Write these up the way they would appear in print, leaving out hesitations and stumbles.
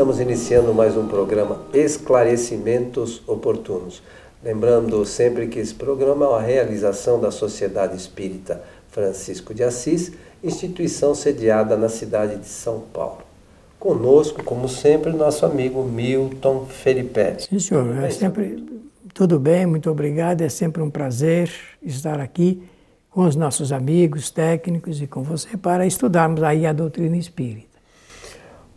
Estamos iniciando mais um programa Esclarecimentos Oportunos. Lembrando sempre que esse programa é uma realização da Sociedade Espírita Francisco de Assis, instituição sediada na cidade de São Paulo. Conosco, como sempre, nosso amigo Milton Felipe. Sim, senhor. É sempre tudo bem, muito obrigado. É sempre um prazer estar aqui com os nossos amigos técnicos e com você para estudarmos aí a doutrina espírita.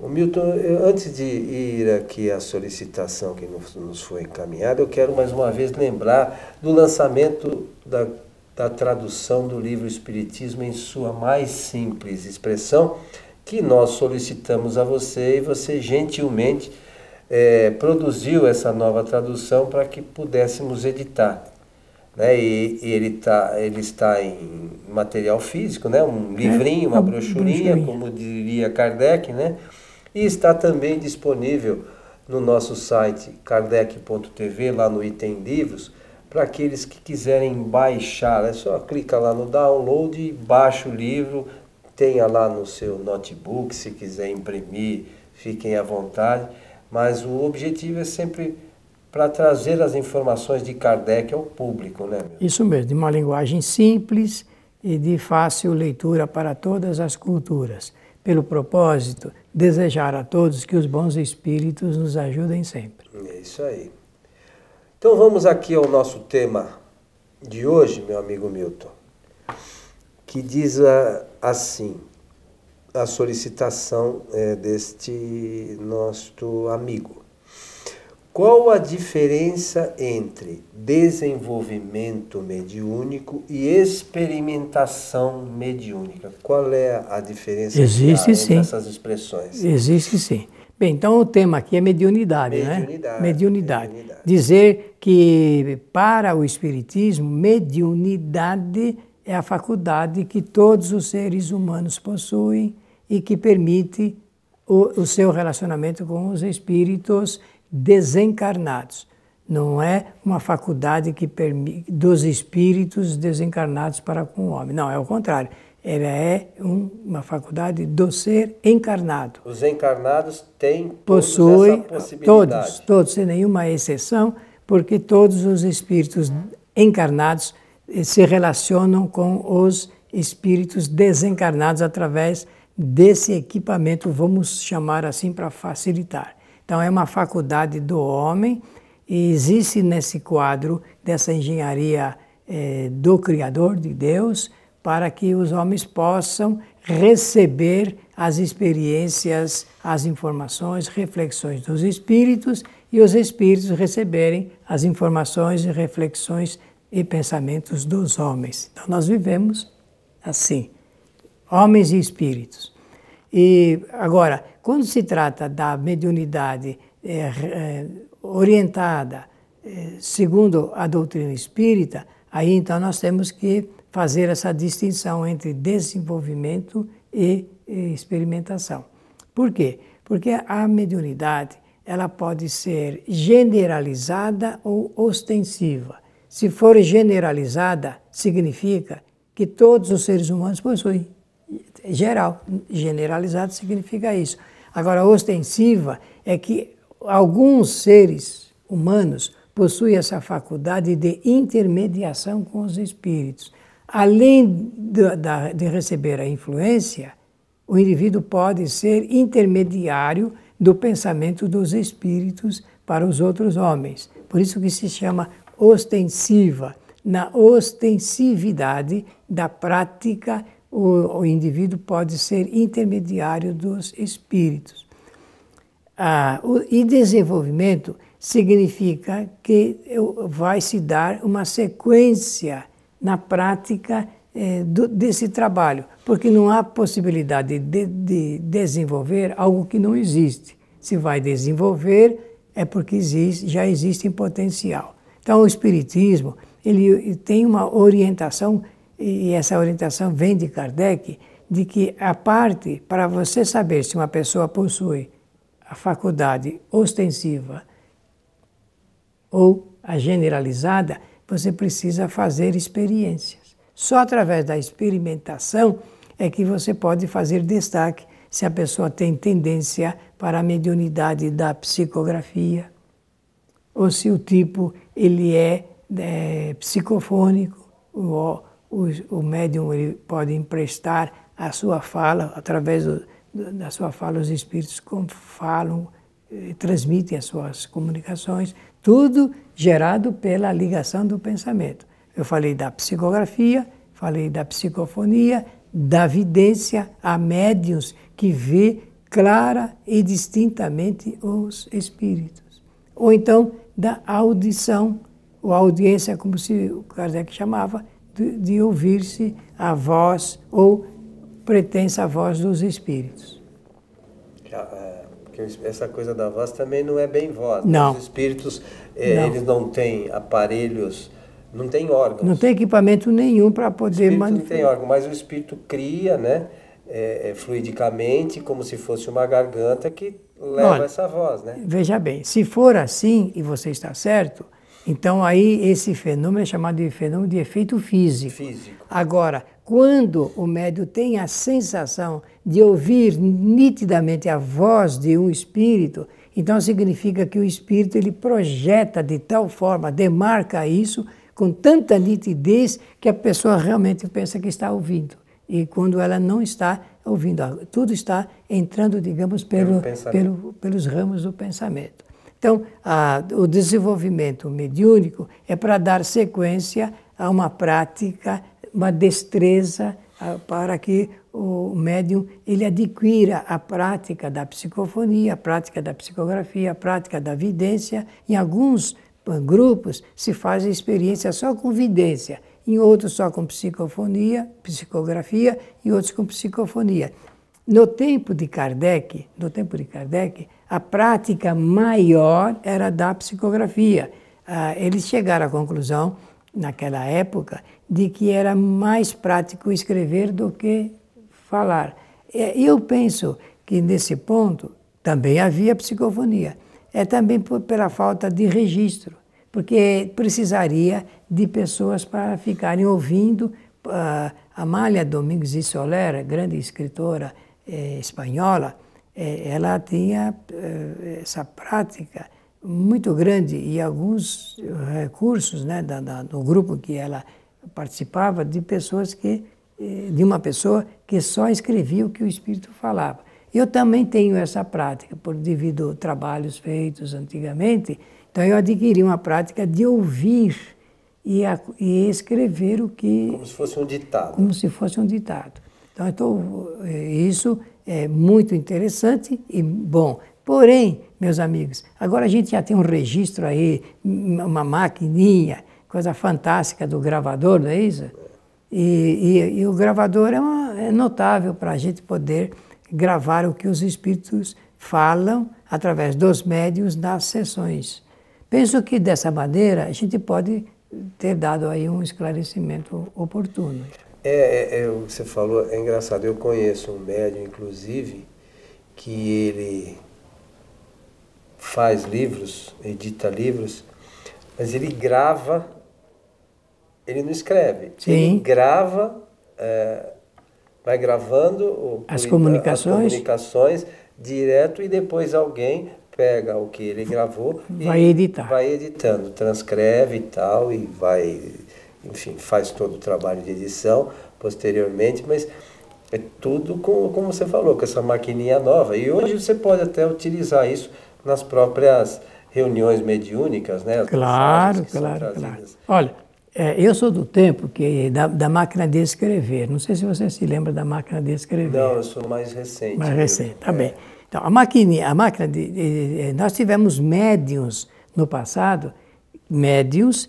Milton, antes de ir aqui à solicitação que nos foi encaminhada, eu quero mais uma vez lembrar do lançamento da tradução do livro Espiritismo em sua mais simples expressão, que nós solicitamos a você e você gentilmente produziu essa nova tradução para que pudéssemos editar. Né? E ele está em material físico, né? Um livrinho, uma brochurinha, como diria Kardec, né? E está também disponível no nosso site kardec.tv, lá no item livros, para aqueles que quiserem baixar. É só clicar lá no download e baixa o livro, tenha lá no seu notebook, se quiser imprimir, fiquem à vontade. Mas o objetivo é sempre para trazer as informações de Kardec ao público, né? Isso mesmo, de uma linguagem simples e de fácil leitura para todas as culturas. Pelo propósito, desejar a todos que os bons espíritos nos ajudem sempre. É isso aí. Então vamos aqui ao nosso tema de hoje, meu amigo Milton, que diz assim, a solicitação deste nosso amigo. Qual a diferença entre desenvolvimento mediúnico e experimentação mediúnica? Qual é a diferença entre essas expressões? Existe sim. Bem, então o tema aqui é mediunidade, né? Mediunidade. Dizer que para o Espiritismo, mediunidade é a faculdade que todos os seres humanos possuem e que permite o seu relacionamento com os espíritos desencarnados. Não é uma faculdade que permite dos espíritos desencarnados para com o homem. Não, é o contrário. Ela é uma faculdade do ser encarnado. Os encarnados possuem essa possibilidade. Todos, sem nenhuma exceção, porque todos os espíritos encarnados se relacionam com os espíritos desencarnados através desse equipamento, vamos chamar assim para facilitar. Então é uma faculdade do homem e existe nesse quadro dessa engenharia do Criador, de Deus, para que os homens possam receber as experiências, as informações, reflexões dos espíritos e os espíritos receberem as informações, reflexões e pensamentos dos homens. Então nós vivemos assim, homens e espíritos. E agora, quando se trata da mediunidade orientada segundo a doutrina espírita, aí então nós temos que fazer essa distinção entre desenvolvimento e experimentação. Por quê? Porque a mediunidade ela pode ser generalizada ou ostensiva. Se for generalizada, significa que todos os seres humanos possuem. Geral, generalizado significa isso. Agora, ostensiva é que alguns seres humanos possuem essa faculdade de intermediação com os espíritos. Além de receber a influência, o indivíduo pode ser intermediário do pensamento dos espíritos para os outros homens. Por isso que se chama ostensiva. Na ostensividade da prática, o indivíduo pode ser intermediário dos espíritos. E desenvolvimento significa que vai se dar uma sequência na prática desse trabalho, porque não há possibilidade de desenvolver algo que não existe. Se vai desenvolver, é porque já existe em potencial. Então, o Espiritismo ele tem uma orientação, e essa orientação vem de Kardec, de que a parte, para você saber se uma pessoa possui a faculdade ostensiva ou a generalizada, você precisa fazer experiências. Só através da experimentação é que você pode fazer destaque se a pessoa tem tendência para a mediunidade da psicografia, ou se o tipo ele é psicofônico, o médium ele pode emprestar a sua fala, através da sua fala os espíritos falam, transmitem as suas comunicações, tudo gerado pela ligação do pensamento. Eu falei da psicografia, falei da psicofonia, da vidência, há médiuns que vê clara e distintamente os espíritos. Ou então da audição, ou audiência, como se o Kardec chamava, de ouvir-se a voz ou pretensa voz dos espíritos. Porque essa coisa da voz também não é bem voz. Não. Os espíritos, eles não têm aparelhos, não têm órgãos. Não tem equipamento nenhum para poder manifestar. Não tem órgão, mas o espírito cria, né, fluidicamente, como se fosse uma garganta que leva essa voz, né? Veja bem, se for assim, e você está certo, então aí esse fenômeno é chamado de fenômeno de efeito físico. Agora, quando o médium tem a sensação de ouvir nitidamente a voz de um espírito, então significa que o espírito ele projeta de tal forma, demarca isso com tanta nitidez que a pessoa realmente pensa que está ouvindo. E quando ela não está ouvindo, tudo está entrando, digamos, pelos ramos do pensamento. Então, o desenvolvimento mediúnico é para dar sequência a uma prática, uma destreza para que o médium ele adquira a prática da psicofonia, a prática da psicografia, a prática da vidência. Em alguns grupos se faz experiência só com vidência, em outros só com psicofonia, psicografia e outros com psicofonia. No tempo de Kardec, a prática maior era da psicografia. Eles chegaram à conclusão, naquela época, de que era mais prático escrever do que falar. Eu penso que nesse ponto também havia psicofonia. É também pela falta de registro, porque precisaria de pessoas para ficarem ouvindo. Amália Domingues de Soler, grande escritora espanhola, ela tinha essa prática muito grande e alguns recursos, né, do grupo que ela participava, de uma pessoa que só escrevia o que o espírito falava. Eu também tenho essa prática, devido a trabalhos feitos antigamente, então eu adquiri uma prática de ouvir e escrever o que... Como se fosse um ditado. Como se fosse um ditado. Então, isso é muito interessante e bom. Porém, meus amigos, agora a gente já tem um registro aí, uma maquininha, coisa fantástica do gravador, não é isso? E o gravador é notável para a gente poder gravar o que os espíritos falam através dos médiuns nas sessões. Penso que dessa maneira a gente pode ter dado aí um esclarecimento oportuno. O que você falou é engraçado. Eu conheço um médium, inclusive, que ele faz livros, edita livros, mas ele grava, ele não escreve. Sim. Ele grava, vai gravando as comunicações direto e depois alguém pega o que ele gravou vai editar. Vai editando, transcreve e tal, e vai, enfim, faz todo o trabalho de edição posteriormente, mas é tudo como você falou, com essa maquininha nova. E hoje você pode até utilizar isso nas próprias reuniões mediúnicas, né? Claro. Olha, eu sou do tempo da máquina de escrever. Não sei se você se lembra da máquina de escrever. Não, eu sou mais recente. Mais recente, tá bem. Então, a máquina nós tivemos médiuns no passado, médiuns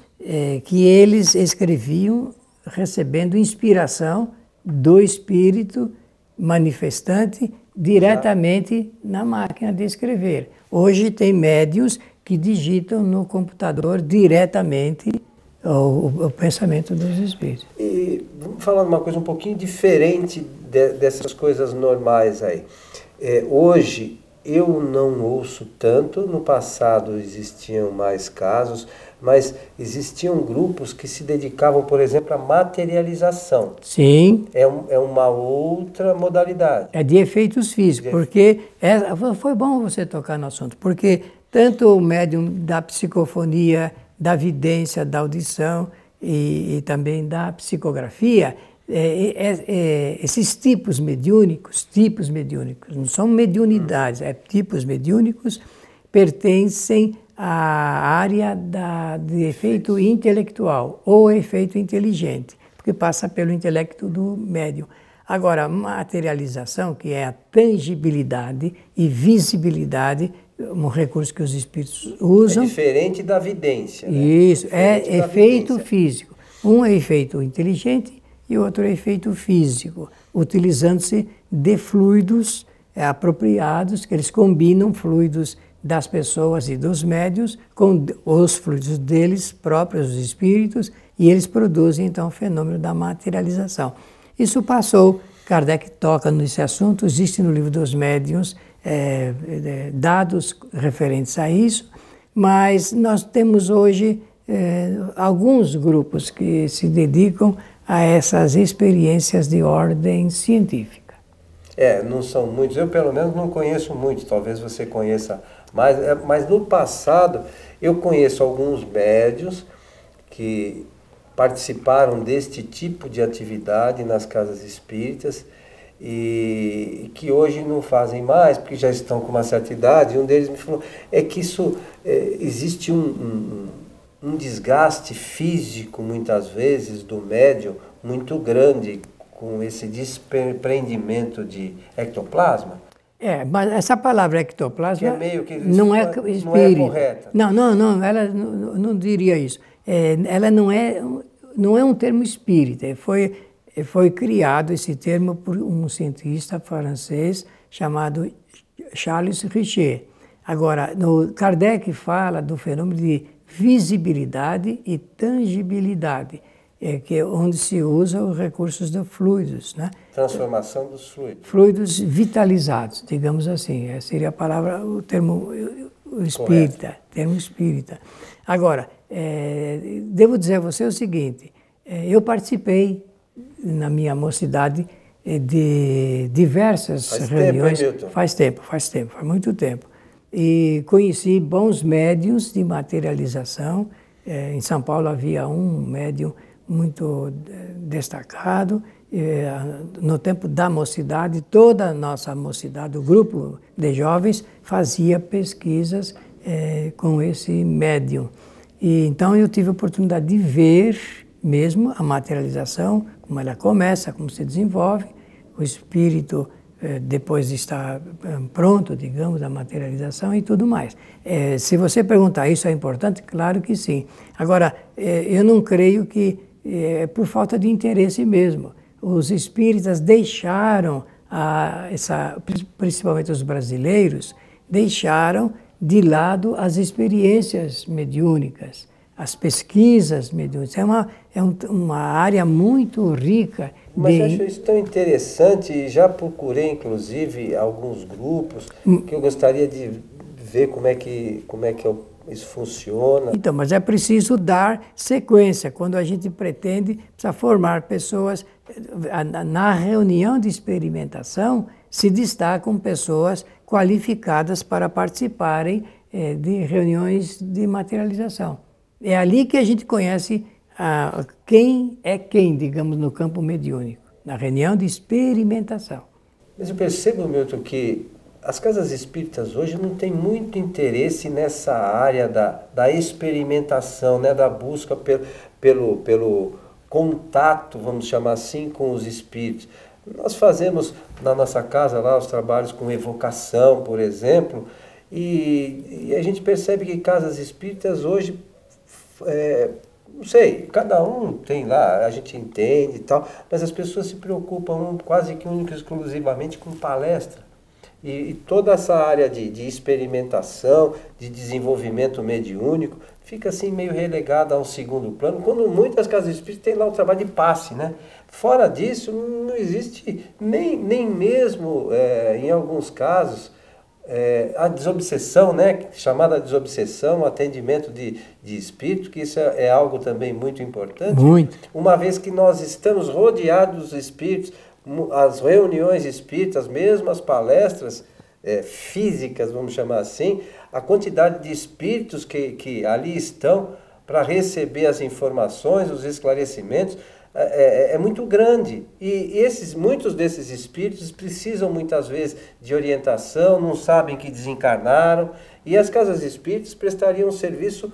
que eles escreviam recebendo inspiração do espírito manifestante diretamente na máquina de escrever. Hoje tem médiuns que digitam no computador diretamente o pensamento dos espíritos. E vamos falar de uma coisa um pouquinho diferente dessas coisas normais aí. Hoje, eu não ouço tanto. No passado existiam mais casos, mas existiam grupos que se dedicavam, por exemplo, à materialização. Sim. É uma outra modalidade. É de efeitos físicos, porque foi bom você tocar no assunto, porque tanto o médium da psicofonia, da vidência, da audição e também da psicografia, esses tipos mediúnicos, não são mediunidades, tipos mediúnicos, pertencem à área de efeito intelectual ou efeito inteligente, porque passa pelo intelecto do médium. Agora, materialização, que é a tangibilidade e visibilidade, um recurso que os espíritos usam. É diferente da vidência, né? Isso, é efeito físico. Um é efeito inteligente e outro é efeito físico, utilizando-se de fluidos apropriados, que eles combinam fluidos das pessoas e dos médiuns com os fluidos deles próprios, os espíritos, e eles produzem então o fenômeno da materialização. Isso passou, Kardec toca nesse assunto, existe no livro dos médiuns dados referentes a isso, mas nós temos hoje alguns grupos que se dedicam a essas experiências de ordem científica. Não são muitos, eu pelo menos não conheço muitos, talvez você conheça mais, mas no passado eu conheço alguns médiuns que participaram deste tipo de atividade nas casas espíritas e que hoje não fazem mais, porque já estão com uma certa idade. Um deles me falou que isso existe um desgaste físico, muitas vezes, do médium muito grande com esse desprendimento de ectoplasma. Mas essa palavra ectoplasma que é meio que não é espírito. Não é correta. Não, ela não diria isso. Ela não é um termo espírita. Foi criado esse termo por um cientista francês chamado Charles Richer. Agora, Kardec fala do fenômeno de visibilidade e tangibilidade, que é onde se usa os recursos de fluidos, né? Transformação dos fluidos. Fluidos vitalizados, digamos assim. Seria a palavra, o termo espírita. Correto. Termo espírita. Agora, devo dizer a você o seguinte, eu participei na minha mocidade de diversas reuniões. Faz muito tempo. E conheci bons médiuns de materialização. Em São Paulo havia um médium muito destacado. No tempo da mocidade, toda a nossa mocidade, o grupo de jovens, fazia pesquisas com esse médium. E então eu tive a oportunidade de ver mesmo a materialização, como ela começa, como se desenvolve, o espírito depois de estar pronto, digamos, a materialização e tudo mais. Se você perguntar, isso é importante? Claro que sim. Agora, eu não creio que é por falta de interesse mesmo. Os espíritas deixaram, principalmente os brasileiros, deixaram de lado as experiências mediúnicas, as pesquisas mediúnicas. É uma área muito rica. Mas eu acho isso tão interessante e já procurei, inclusive, alguns grupos que eu gostaria de ver como é que isso funciona. Então, mas é preciso dar sequência. Quando a gente pretende, precisa formar pessoas. Na reunião de experimentação, se destacam pessoas qualificadas para participarem de reuniões de materialização. É ali que a gente conhece quem é quem, digamos, no campo mediúnico, na reunião de experimentação. Mas eu percebo, Milton, que as casas espíritas hoje não têm muito interesse nessa área da experimentação, né, da busca pelo contato, vamos chamar assim, com os espíritos. Nós fazemos na nossa casa lá os trabalhos com evocação, por exemplo, e a gente percebe que casas espíritas hoje, não sei, cada um tem lá, a gente entende e tal, mas as pessoas se preocupam quase que única e exclusivamente com palestra. E toda essa área de experimentação, de desenvolvimento mediúnico, fica assim meio relegada a um segundo plano, quando muitas casas espíritas têm lá o trabalho de passe, né? Fora disso, não existe nem mesmo, em alguns casos, a desobsessão, né, chamada desobsessão, atendimento de espírito, que isso é algo também muito importante. Muito. Uma vez que nós estamos rodeados dos espíritos, as reuniões espíritas, mesmo as palestras físicas, vamos chamar assim, a quantidade de espíritos que ali estão para receber as informações, os esclarecimentos, é muito grande. E muitos desses espíritos precisam muitas vezes de orientação, não sabem que desencarnaram, e as casas espíritas prestariam um serviço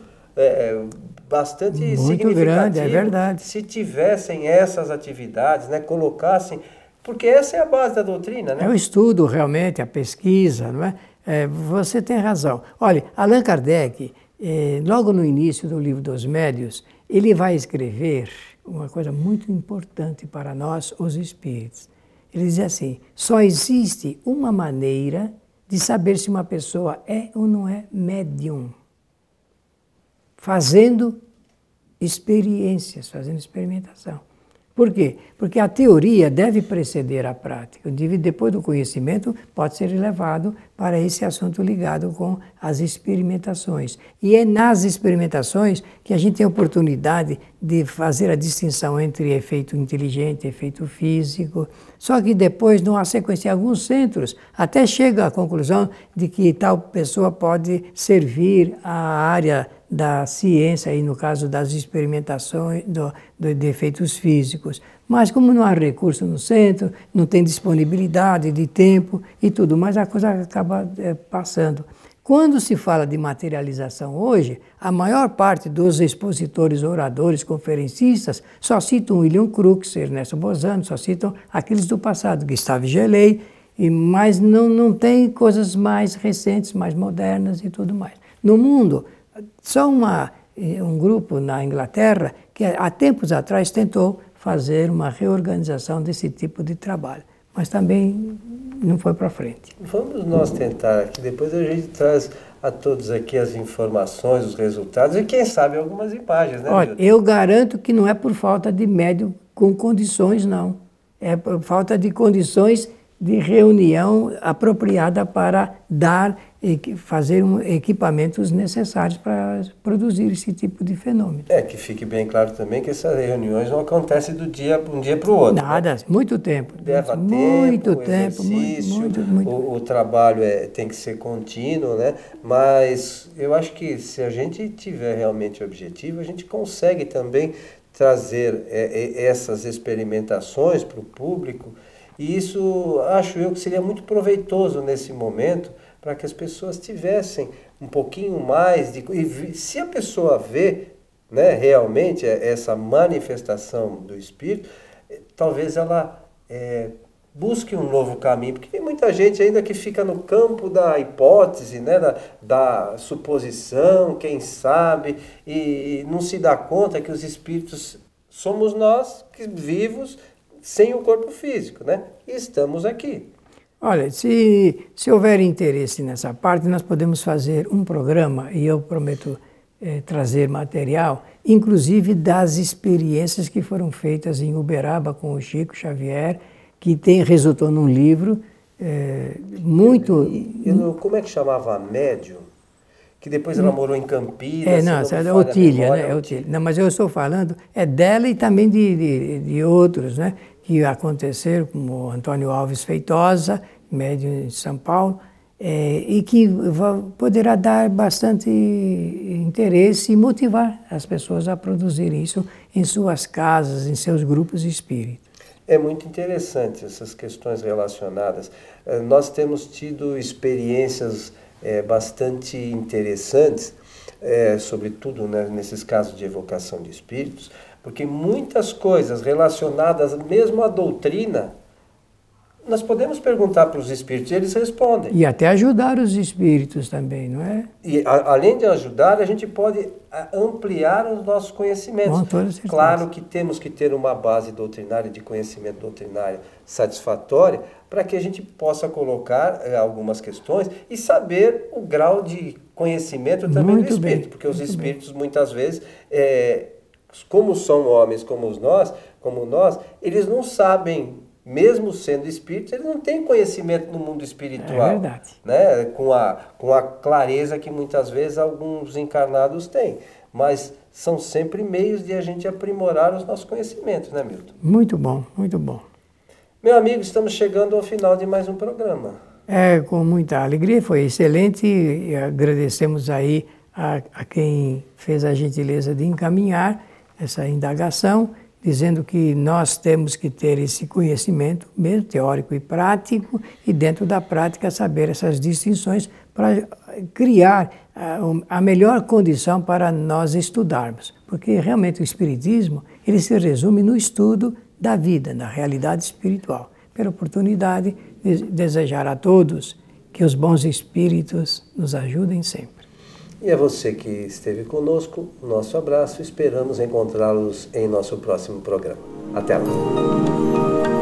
bastante muito significativo, grande, é verdade, se tivessem essas atividades, né, colocassem, porque essa é a base da doutrina, né? É o estudo realmente, a pesquisa, não é? Você tem razão. Olha, Allan Kardec, logo no início do Livro dos Médiuns, ele vai escrever uma coisa muito importante para nós, os espíritos. Ele diz assim: só existe uma maneira de saber se uma pessoa é ou não é médium. Fazendo experiências, fazendo experimentação. Por quê? Porque a teoria deve preceder a prática. O indivíduo, depois do conhecimento, pode ser levado para esse assunto ligado com as experimentações. E é nas experimentações que a gente tem a oportunidade de fazer a distinção entre efeito inteligente e efeito físico. Só que depois, numa sequência, em alguns centros, até chega à conclusão de que tal pessoa pode servir à área da ciência, aí no caso das experimentações de efeitos físicos. Mas como não há recurso no centro, não tem disponibilidade de tempo e tudo mais, a coisa acaba passando. Quando se fala de materialização hoje, a maior parte dos expositores, oradores, conferencistas, só citam William Crookes, Ernesto Bozano, só citam aqueles do passado, Gustave Gelei, mas não tem coisas mais recentes, mais modernas e tudo mais. No mundo, só um grupo na Inglaterra que há tempos atrás tentou fazer uma reorganização desse tipo de trabalho, mas também não foi para frente. Vamos nós tentar aqui, depois a gente traz a todos aqui as informações, os resultados e quem sabe algumas imagens, né? Olha, eu garanto que não é por falta de médium com condições, não. É por falta de condições de reunião apropriada para fazer equipamentos necessários para produzir esse tipo de fenômeno. Que fique bem claro também que essas reuniões não acontecem um dia para o outro. Nada, né? Muito tempo. Leva muito tempo, muito. O trabalho tem que ser contínuo, né? Mas eu acho que se a gente tiver realmente objetivo, a gente consegue também trazer essas experimentações para o público. E isso, acho eu, que seria muito proveitoso nesse momento para que as pessoas tivessem um pouquinho mais de... E se a pessoa vê, né, realmente essa manifestação do Espírito, talvez ela busque um novo caminho, porque tem muita gente ainda que fica no campo da hipótese, né, da suposição, quem sabe, e não se dá conta que os Espíritos somos nós, que vivos, sem o corpo físico, né? E estamos aqui. Olha, se houver interesse nessa parte, nós podemos fazer um programa, e eu prometo trazer material, inclusive das experiências que foram feitas em Uberaba com o Chico Xavier, que resultou num livro muito... Como é que chamava a médium? Que depois ela morou em Campinas. É Otília, né? Otília. Não, mas eu estou falando dela e também de outros, né? Que aconteceram, como o Antônio Alves Feitosa, médium em São Paulo, e que poderá dar bastante interesse e motivar as pessoas a produzirem isso em suas casas, em seus grupos espíritas. É muito interessante essas questões relacionadas. Nós temos tido experiências bastante interessantes, sobretudo, né, nesses casos de evocação de espíritos, porque muitas coisas relacionadas mesmo à doutrina, nós podemos perguntar para os espíritos e eles respondem. E até ajudar os espíritos também, não é? E além de ajudar, a gente pode ampliar os nossos conhecimentos. Claro que temos que ter uma base doutrinária, de conhecimento doutrinário satisfatória, para que a gente possa colocar algumas questões e saber o grau de conhecimento também do espírito. Porque os espíritos, muitas vezes, como são homens como nós, eles não sabem mesmo sendo espírito, eles não têm conhecimento no mundo espiritual. É verdade. Né? Com a clareza que muitas vezes alguns encarnados têm. Mas são sempre meios de a gente aprimorar os nossos conhecimentos, né, Milton? Muito bom, muito bom. Meu amigo, estamos chegando ao final de mais um programa. Com muita alegria, foi excelente e agradecemos aí a quem fez a gentileza de encaminhar essa indagação, dizendo que nós temos que ter esse conhecimento, mesmo teórico e prático, e dentro da prática saber essas distinções para criar a melhor condição para nós estudarmos. Porque realmente o Espiritismo, ele se resume no estudo da vida, na realidade espiritual. Pela oportunidade de desejar a todos que os bons espíritos nos ajudem sempre. E a você que esteve conosco, nosso abraço. Esperamos encontrá-los em nosso próximo programa. Até lá!